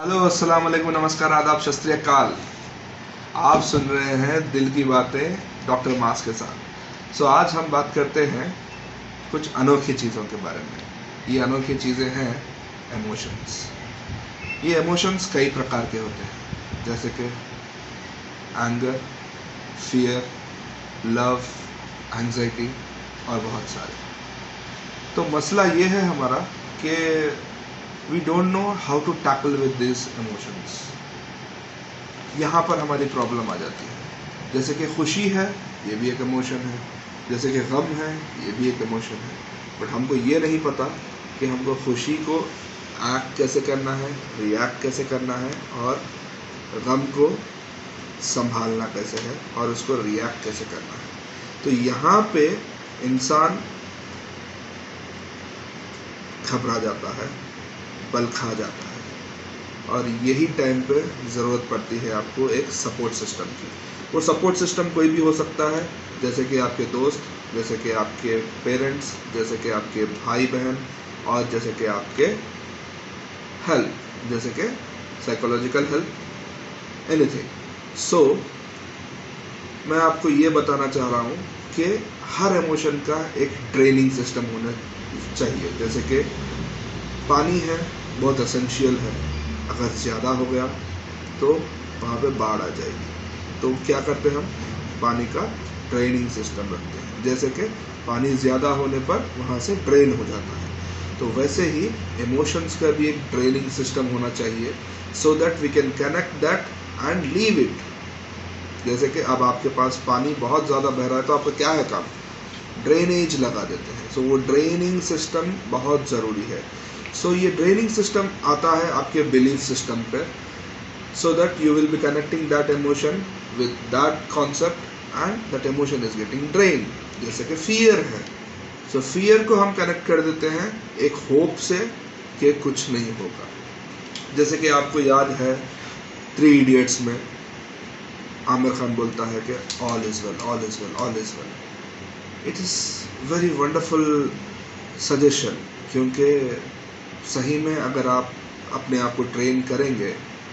Hello, अस्सलाम वालेकुम, नमस्कार, आदाब, सत श्री अकाल। आप सुन रहे हैं दिल की बातें डॉक्टर मास के साथ। आज हम बात करते हैं कुछ अनोखी चीज़ों के बारे में। ये अनोखी चीज़ें हैं इमोशंस। ये इमोशंस कई प्रकार के होते हैं, जैसे कि एंगर, फियर, लव, एंजाइटी और बहुत सारे। तो मसला ये है हमारा कि we don't know how to tackle with this emotions. यहाँ पर हमारी प्रॉब्लम आ जाती है। जैसे कि खुशी है, ये भी एक इमोशन है। जैसे कि गम है, ये भी एक इमोशन है। बट हमको ये नहीं पता कि हमको खुशी को एक्ट कैसे करना है, रिएक्ट कैसे करना है, और गम को संभालना कैसे है, और उसको रिएक्ट कैसे करना है। तो यहाँ पे इंसान घबरा जाता है, बल खा जाता है, और यही टाइम पे ज़रूरत पड़ती है आपको एक सपोर्ट सिस्टम की। वो सपोर्ट सिस्टम कोई भी हो सकता है, जैसे कि आपके दोस्त, जैसे कि आपके पेरेंट्स, जैसे कि आपके भाई बहन, और जैसे कि आपके हेल्प, जैसे कि साइकोलॉजिकल हेल्प, एनीथिंग। मैं आपको ये बताना चाह रहा हूँ कि हर इमोशन का एक ड्रेनिंग सिस्टम होना चाहिए। जैसे कि पानी है, बहुत एसेंशियल है। अगर ज़्यादा हो गया तो वहाँ पे बाढ़ आ जाएगी। तो क्या करते हैं हम, पानी का ड्रेनिंग सिस्टम रखते हैं। जैसे कि पानी ज़्यादा होने पर वहाँ से ड्रेन हो जाता है, तो वैसे ही इमोशंस का भी एक ड्रेनिंग सिस्टम होना चाहिए, so that we can connect that and leave it. जैसे कि अब आपके पास पानी बहुत ज़्यादा बह रहा है, तो आपका क्या है काम, ड्रेनेज लगा देते हैं। वो ड्रेनिंग सिस्टम बहुत ज़रूरी है। ये ड्रेनिंग सिस्टम आता है आपके बिलीफ सिस्टम पे, so that you will be connecting that emotion with that concept and that emotion is getting drain. जैसे कि फियर है, फियर को हम कनेक्ट कर देते हैं एक होप से कि कुछ नहीं होगा। जैसे कि आपको याद है 3 इडियट्स में आमिर खान बोलता है कि all is well, all is well, all is well. It is very wonderful suggestion, क्योंकि सही में अगर आप अपने आप को ट्रेन करेंगे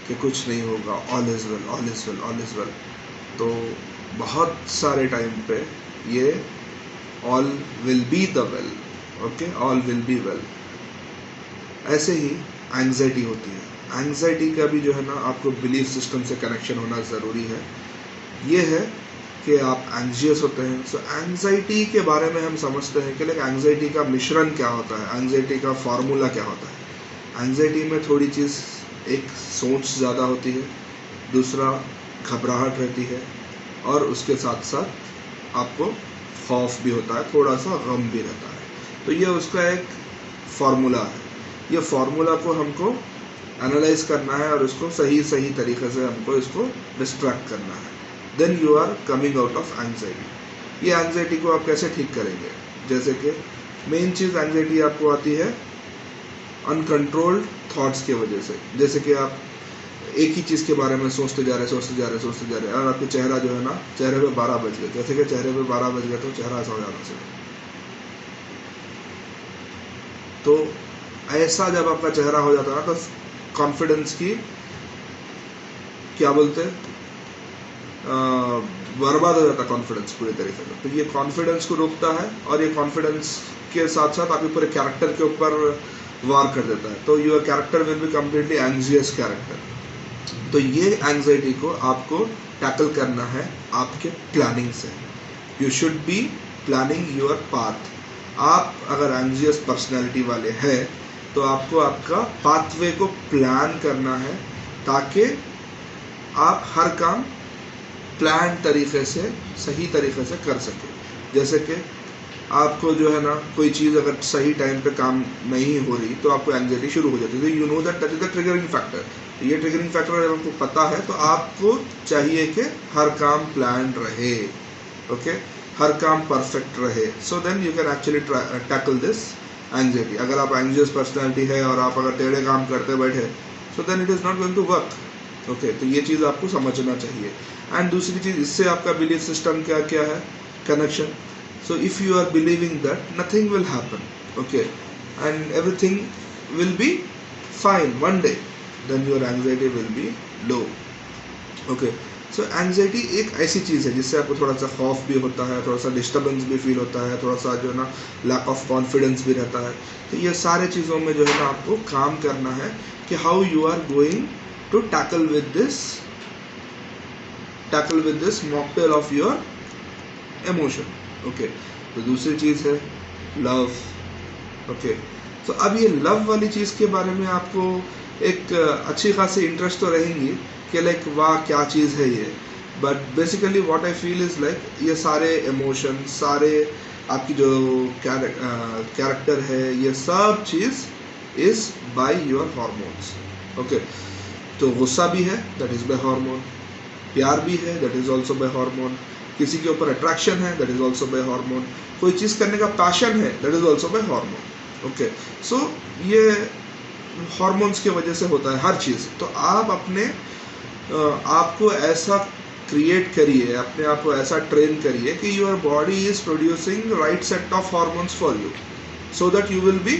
कि कुछ नहीं होगा, all is well, all is well, all is well, तो बहुत सारे टाइम पे ये all will be the well, okay, all will be well. ऐसे ही एंग्जाइटी होती है। एंग्जाइटी का भी जो है ना, आपको बिलीफ सिस्टम से कनेक्शन होना ज़रूरी है। ये है कि आप एंग्जियस होते हैं। एंग्जाइटी के बारे में हम समझते हैं कि लेकिन एंग्जाइटी का मिश्रण क्या होता है, एंग्जाइटी का फार्मूला क्या होता है। एंग्जाइटी में थोड़ी चीज़, एक सोच ज़्यादा होती है, दूसरा घबराहट रहती है, और उसके साथ साथ आपको खौफ भी होता है, थोड़ा सा गम भी रहता है। तो ये उसका एक फार्मूला है। ये फार्मूला को हमको एनालाइज करना है, और उसको सही तरीके से हमको इसको डिस्ट्रैक्ट करना है। Then you are coming out of anxiety. ये एंग्जाइटी को आप कैसे ठीक करेंगे? जैसे कि मेन चीज़ एंग्जाइटी आपको आती है अनकंट्रोल्ड थॉट्स की वजह से। जैसे कि आप एक ही चीज़ के बारे में सोचते जा रहे, और आपका चेहरा जो है ना, चेहरे पे 12 बज गए। जैसे कि चेहरे पे 12 बज गए तो चेहरा ऐसा हो जाना चाहिए। तो ऐसा जब आपका चेहरा हो जाता है ना, तो कॉन्फिडेंस की क्या बोलते हैं, बर्बाद हो जाता है कॉन्फिडेंस पूरी तरीके से। तो ये कॉन्फिडेंस को रोकता है, और ये कॉन्फिडेंस के साथ साथ आपके पूरे कैरेक्टर के ऊपर वार कर देता है। तो your character will be completely anxious character. तो ये एंग्जाइटी को आपको टैकल करना है आपके प्लानिंग से। You should be planning your path. आप अगर एंग्जियस पर्सनैलिटी वाले हैं, तो आपको आपका पाथवे को प्लान करना है, ताकि आप हर काम प्लान तरीके से, सही तरीके से कर सके। जैसे कि आपको जो है ना, कोई चीज़ अगर सही टाइम पे काम नहीं हो रही, तो आपको एंग्जाइटी शुरू हो जाती है। तो you know that is the triggering factor. ये ट्रिगरिंग फैक्टर अगर आपको पता है, तो आपको चाहिए कि हर काम प्लान रहे, ओके, हर काम परफेक्ट रहे। So then you can actually tackle this anxiety. अगर आप एंग्जियस पर्सनैलिटी है और आप अगर टेढ़े काम करते बैठे, so then it is not going to work, okay. तो ये चीज़ आपको समझना चाहिए। एंड दूसरी चीज़, इससे आपका बिलीफ सिस्टम क्या क्या है, connection. So if you are believing that, nothing will happen, okay, and everything will be fine one day. then your anxiety will be low. Okay, so anxiety एक ऐसी चीज़ है जिससे आपको थोड़ा सा खौफ भी होता है, थोड़ा सा डिस्टर्बेंस भी फील होता है, थोड़ा सा जो है ना लैक ऑफ कॉन्फिडेंस भी रहता है. तो ये सारे चीज़ों में जो है ना आपको काम करना है कि how you are going to tackle with this mocktail of your emotion. Okay, तो दूसरी चीज़ है लव. ओके, तो अब ये लव वाली चीज़ के बारे में आपको एक अच्छी खासी इंटरेस्ट तो रहेंगी कि लाइक वाह क्या चीज़ है ये. But basically what I feel is like ये सारे इमोशन, सारे आपकी जो कैरेक्टर है, ये सब चीज़ is by your hormones. Okay, तो गुस्सा भी है, दैट इज़ बाय हार्मोन. प्यार भी है, that is also by hormone. किसी के ऊपर अट्रैक्शन है, that is also by hormone. कोई चीज़ करने का पैशन है, that is also by hormone. Okay, so ये हार्मोन्स की वजह से होता है हर चीज़. तो आप अपने आपको ऐसा क्रिएट करिए, अपने आप को ऐसा ट्रेन करिए कि your body is producing right set of hormones for you, so that you will be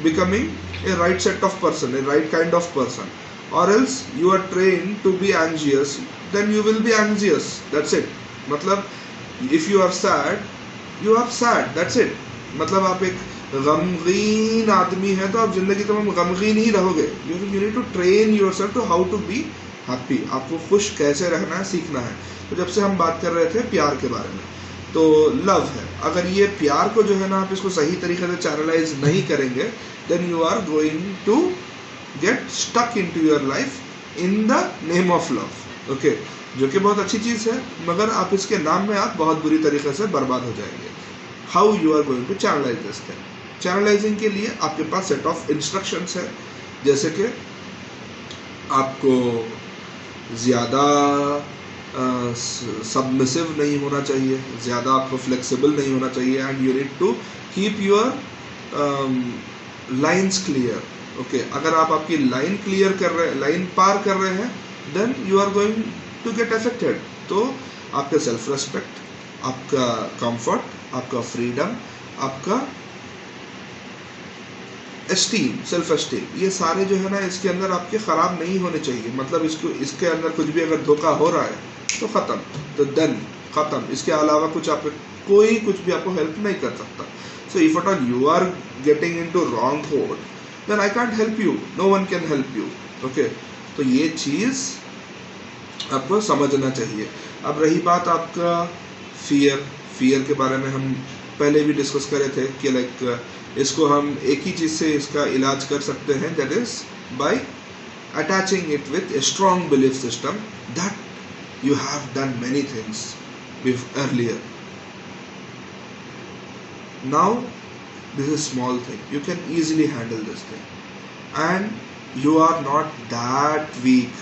becoming a right set of person, A right kind of person. Or else you are trained to be anxious, then you will be anxious. That's it. मतलब if you are sad, you are sad. That's it. मतलब आप एक गमगीन आदमी हैं तो आप जिंदगी तमाम गमगीन ही रहोगे. You need to train yourself to how to be happy. आपको खुश कैसे रहना है सीखना है. तो जब से हम बात कर रहे थे प्यार के बारे में, तो लव है. अगर ये प्यार को जो है ना आप इसको सही तरीके से चैनलाइज नहीं करेंगे, then you are going to get stuck into your life in the name of love. Okay, जो कि बहुत अच्छी चीज़ है, मगर आप इसके नाम में आप बहुत बुरी तरीके से बर्बाद हो जाएंगे. How you are going to channelize this thing? Channelising के लिए आपके पास सेट ऑफ इंस्ट्रक्शंस है, जैसे कि आपको ज़्यादा सबमिसिव नहीं होना चाहिए, ज़्यादा आपको फ्लेक्सिबल नहीं होना चाहिए, and you need to keep your lines clear. Okay, अगर आप आपकी लाइन क्लियर कर रहे हैं, लाइन पार कर रहे हैं, then you are going to get affected. तो आपका सेल्फ रेस्पेक्ट, आपका कंफर्ट, आपका फ्रीडम, आपका एस्टीम, सेल्फ एस्टीम, ये सारे जो है ना इसके अंदर आपके ख़राब नहीं होने चाहिए. मतलब इसके अंदर कुछ भी अगर धोखा हो रहा है तो ख़त्म, तो देन ख़त्म. इसके अलावा कोई कुछ भी आपको हेल्प नहीं कर सकता. So if at all you are getting into wrong होड, then I can't help you, no one can help you. Okay, तो ये चीज़ आपको समझना चाहिए. अब रही बात आपका फियर के बारे में हम पहले भी डिस्कस करे थे कि लाइक इसको हम एक ही चीज़ से इसका इलाज कर सकते हैं, that is by attaching it with a strong belief system that you have done many things earlier. Now this is a small thing, you can easily handle this thing, and you are not that weak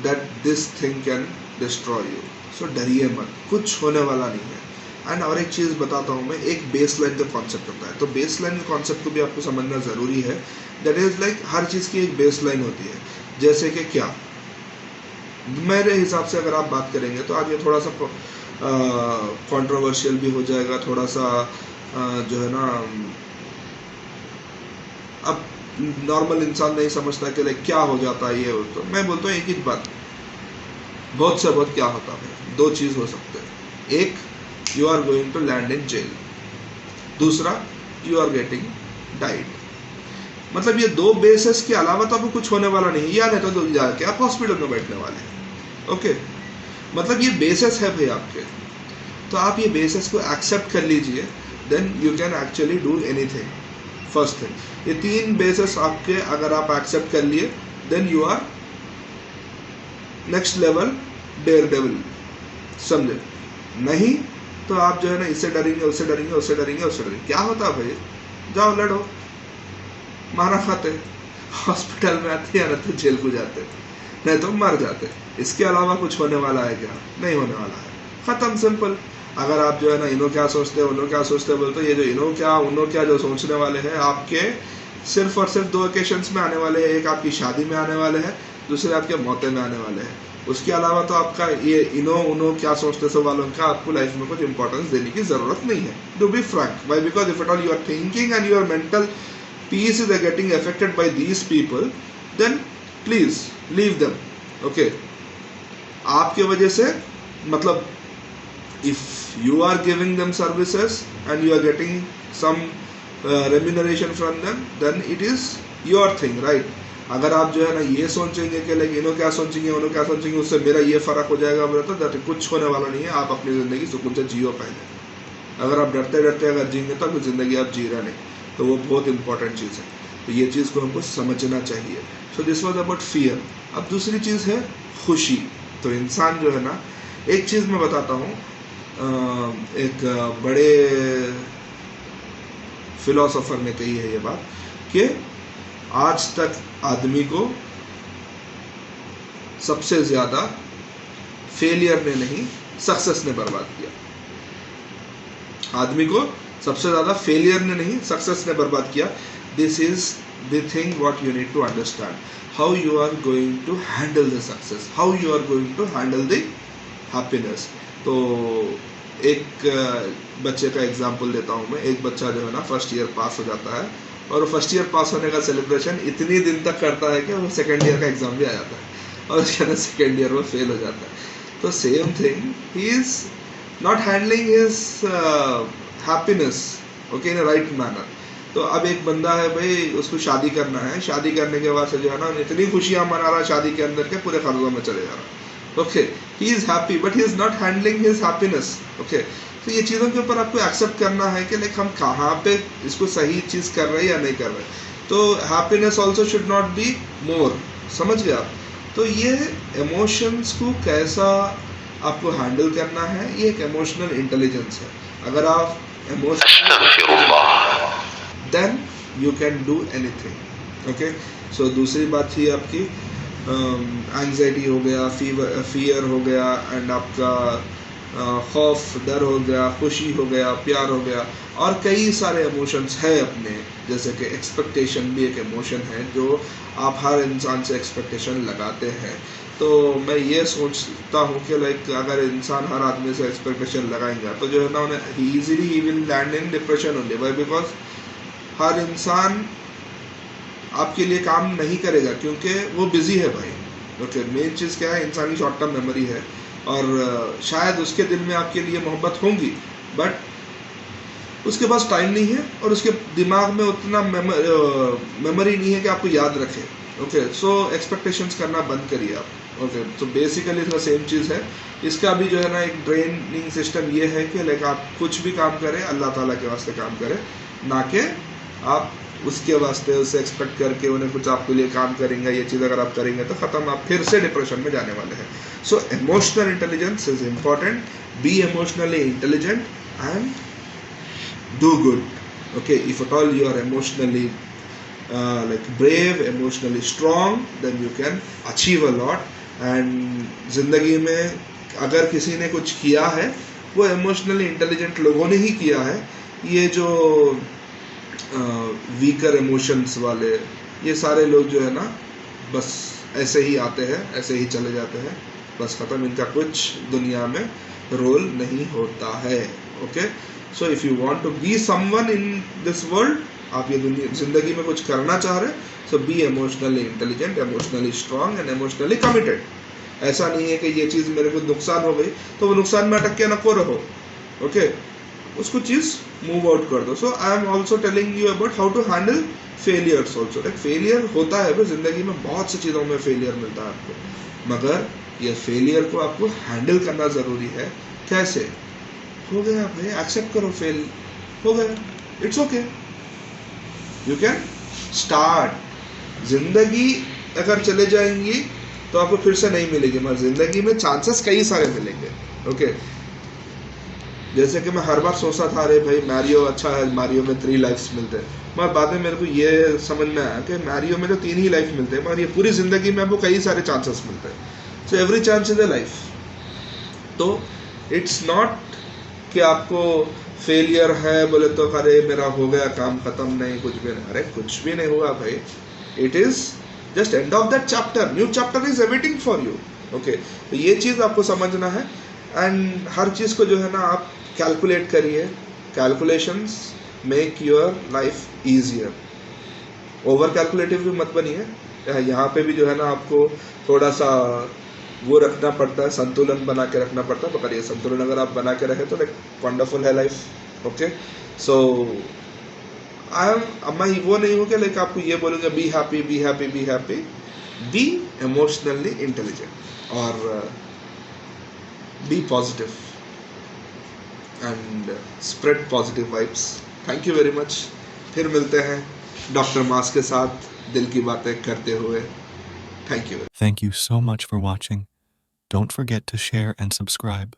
that this thing can destroy you. So डरिए मत, कुछ होने वाला नहीं है. And और एक चीज़ बताता हूँ मैं, एक बेस लाइन का कॉन्सेप्ट होता है, तो बेस लाइन के कॉन्सेप्ट को भी आपको समझना ज़रूरी है. दैट इज़ लाइक हर चीज़ की एक बेस लाइन होती है. जैसे कि क्या, मेरे हिसाब से अगर आप बात करेंगे तो आज ये थोड़ा सा कंट्रोवर्शियल भी हो जाएगा, थोड़ा सा जो है ना अब नॉर्मल इंसान नहीं समझता कि लाइक क्या हो जाता है ये. तो मैं बोलता हूँ एक ही बात, बहुत से बहुत क्या होता है, दो चीज़ हो सकते हैं. एक, you are going to land in jail. दूसरा, यू आर गेटिंग डाइड. मतलब ये दो बेसिस के अलावा तो आपको कुछ होने वाला नहीं, या नहीं तो जाके आप हॉस्पिटल में बैठने वाले हैं. ओके, मतलब ये बेसिस है भाई आपके, तो आप ये बेसिस को एक्सेप्ट कर लीजिए, then you can actually do anything. First thing, ये तीन बेसिस आपके अगर आप एक्सेप्ट कर लिए, then you are next level daredevil. समझे? नहीं तो आप जो है ना इससे डरेंगे, उससे डरेंगे, उससे डरेंगे, उससे डरेंगे. क्या होता भाई, जाओ लड़ो, मारा खाते, हॉस्पिटल में आते हैं ना तो जेल को जाते, नहीं तो मर जाते. इसके अलावा कुछ होने वाला है क्या? नहीं होने वाला है, ख़त्म, सिंपल. अगर आप जो है ना इनो क्या सोचते हैं, उनो क्या सोचते हैं बोलते, ये जो इनो क्या उनो क्या जो सोचने वाले हैं आपके सिर्फ और सिर्फ दो ओकेशंस में आने वाले हैं. एक आपकी शादी में आने वाले हैं, दूसरे आपके मौते में आने वाले हैं. उसके अलावा तो आपका ये इनो उनो क्या सोचते सब वालों का आपको लाइफ में कुछ इंपॉर्टेंस देने की ज़रूरत नहीं है. To be frank, why because if at all you are thinking and your mental peace is getting affected by these people, then please leave them. Okay, आपके वजह से मतलब if you are giving them services and you are getting some remuneration from them, then it is your thing, right? अगर आप जो है ना ये सोचेंगे कि लाइक इन्हों क्या सोचेंगे उन्हों क्या सोचेंगे उससे मेरा ये फ़र्क हो जाएगा बोले तो कुछ होने वाला नहीं है. आप अपनी ज़िंदगी सुकून से जियो पहले. अगर आप डरते डरते अगर जिएंगे तो ज़िंदगी आप जी रहे नहीं, तो वो बहुत इंपॉर्टेंट चीज़ है. तो ये चीज़ को हमको समझना चाहिए. So this was about fear. अब दूसरी चीज़ है खुशी. तो इंसान जो है ना, एक चीज़ मैं बताता हूँ, एक बड़े फिलोसोफर ने कही है ये बात कि आज तक आदमी को सबसे ज्यादा फेलियर ने नहीं सक्सेस ने बर्बाद किया. आदमी को सबसे ज्यादा फेलियर ने नहीं सक्सेस ने बर्बाद किया. This is the thing what you need to understand, how you are going to handle the success, how you are going to handle the happiness. तो एक बच्चे का एग्जाम्पल देता हूँ मैं. एक बच्चा जो है ना फर्स्ट ईयर पास हो जाता है, और फर्स्ट ईयर पास होने का सेलिब्रेशन इतनी दिन तक करता है कि वो सेकेंड ईयर का एग्जाम भी आ जाता है, और उसके अंदर सेकेंड ईयर वो फेल हो जाता है. तो same thing, he is not handling his happiness okay in right manner. तो अब एक बंदा है भाई, उसको शादी करना है, शादी करने के बाद से जो है ना इतनी खुशियाँ मना रहा है शादी के अंदर के पूरे खर्चों में चले जा रहा है. Okay, he is happy but he is not handling his happiness. Okay, तो ये चीज़ों के ऊपर आपको एक्सेप्ट करना है कि लाइक हम कहाँ पे इसको सही चीज़ कर रहे हैं या नहीं कर रहे. तो happiness also should not be more. समझ गए आप? तो ये इमोशंस को कैसा आपको हैंडल करना है, ये एक इमोशनल इंटेलिजेंस है. अगर आप emotional then you can do anything. Okay, so दूसरी बात थी आपकी एंग्जाइटी हो गया, फियर हो गया, एंड आपका खौफ, डर हो गया, खुशी हो गया, प्यार हो गया, और कई सारे इमोशंस है अपने. जैसे कि एक्सपेक्टेशन भी एक इमोशन है जो आप हर इंसान से एक्सपेक्टेशन लगाते हैं. तो मैं ये सोचता हूँ कि लाइक अगर इंसान हर आदमी से एक्सपेक्टेशन लगाएंगे तो जो है ना उन्हें ईजिली ही will land in depression only. Why? Because हर इंसान आपके लिए काम नहीं करेगा क्योंकि वो बिजी है भाई. ओके, मेन चीज़ क्या है, इंसान की शॉर्ट टर्म मेमोरी है, और शायद उसके दिल में आपके लिए मोहब्बत होंगी बट उसके पास टाइम नहीं है और उसके दिमाग में उतना मेमोरी नहीं है कि आपको याद रखे. ओके, सो एक्सपेक्टेशंस करना बंद करिए आप. ओके, तो बेसिकली इसका सेम चीज़ है. इसका भी जो है ना एक ट्रेनिंग सिस्टम ये है कि लाइक आप कुछ भी काम करें अल्लाह ताला के वास्ते काम करें, ना कि आप उसके वास्ते उससे एक्सपेक्ट करके उन्हें कुछ आपके लिए काम करेंगे. ये चीज़ अगर आप करेंगे तो ख़त्म, आप फिर से डिप्रेशन में जाने वाले हैं. So emotional intelligence is important. B emotionally intelligent and do good. Okay, if at all you are emotionally like brave, emotionally strong, then you can achieve a lot. And जिंदगी में अगर किसी ने कुछ किया है वो इमोशनली इंटेलिजेंट लोगों ने ही किया है. ये जो वीकर इमोशंस वाले ये सारे लोग जो है ना बस ऐसे ही आते हैं, ऐसे ही चले जाते हैं, बस ख़त्म. इनका कुछ दुनिया में रोल नहीं होता है. Okay, so if you want to be someone in this world, आप ये दुनिया ज़िंदगी में कुछ करना चाह रहे, so be emotionally intelligent, emotionally strong and emotionally committed. ऐसा नहीं है कि ये चीज़ मेरे को नुकसान हो गई तो वो नुकसान में अटक के नको रहो. ओके, उसको चीज़ मूव आउट कर दो. So I am also telling you about how to handle failures also. Like failure होता है भाई ज़िंदगी में, बहुत सी चीज़ों में फेलियर मिलता है आपको, मगर ये फेलियर को आपको हैंडल करना ज़रूरी है. कैसे? हो गया भाई, एक्सेप्ट करो, फेल हो गया, it's okay, you can start. जिंदगी अगर चले जाएंगी तो आपको फिर से नहीं मिलेगी, मगर जिंदगी में चांसेस कई सारे मिलेंगे. ओके, जैसे कि मैं हर बार सोचता था अरे भाई मैरियो अच्छा है, मैरियो में 3 लाइफ्स मिलते हैं, मगर बाद में मेरे को ये समझ में आया कि मैरियो में तो 3 ही लाइफ मिलते हैं, मगर ये पूरी जिंदगी में आपको कई सारे चांसेस मिलते हैं. So every chance is a life. तो इट्स नॉट कि आपको फेलियर है बोले तो अरे मेरा हो गया काम खत्म, नहीं कुछ भी नहीं. अरे कुछ भी नहीं हुआ भाई, it is just end of that chapter, new chapter is awaiting for you. Okay, तो ये चीज़ आपको समझना है. एंड हर चीज़ को जो है ना आप कैलकुलेट करिए. Calculations make your life easier. Over calculative भी मत बनिए, यहाँ पे भी जो है ना आपको थोड़ा सा वो रखना पड़ता है, संतुलन बना के रखना पड़ता है, मगर ये संतुलन अगर आप बना के रखें तो लाइक वंडरफुल है लाइफ। ओके, सो मैं वो नहीं हूँ कि लाइक आपको ये बोलूँगा be happy be happy be happy, be emotionally intelligent और be positive and spread positive vibes. Thank you very much. फिर मिलते हैं डॉक्टर मास के साथ दिल की बातें करते हुए। Thank you. Thank you so much for watching. Don't forget to share and subscribe.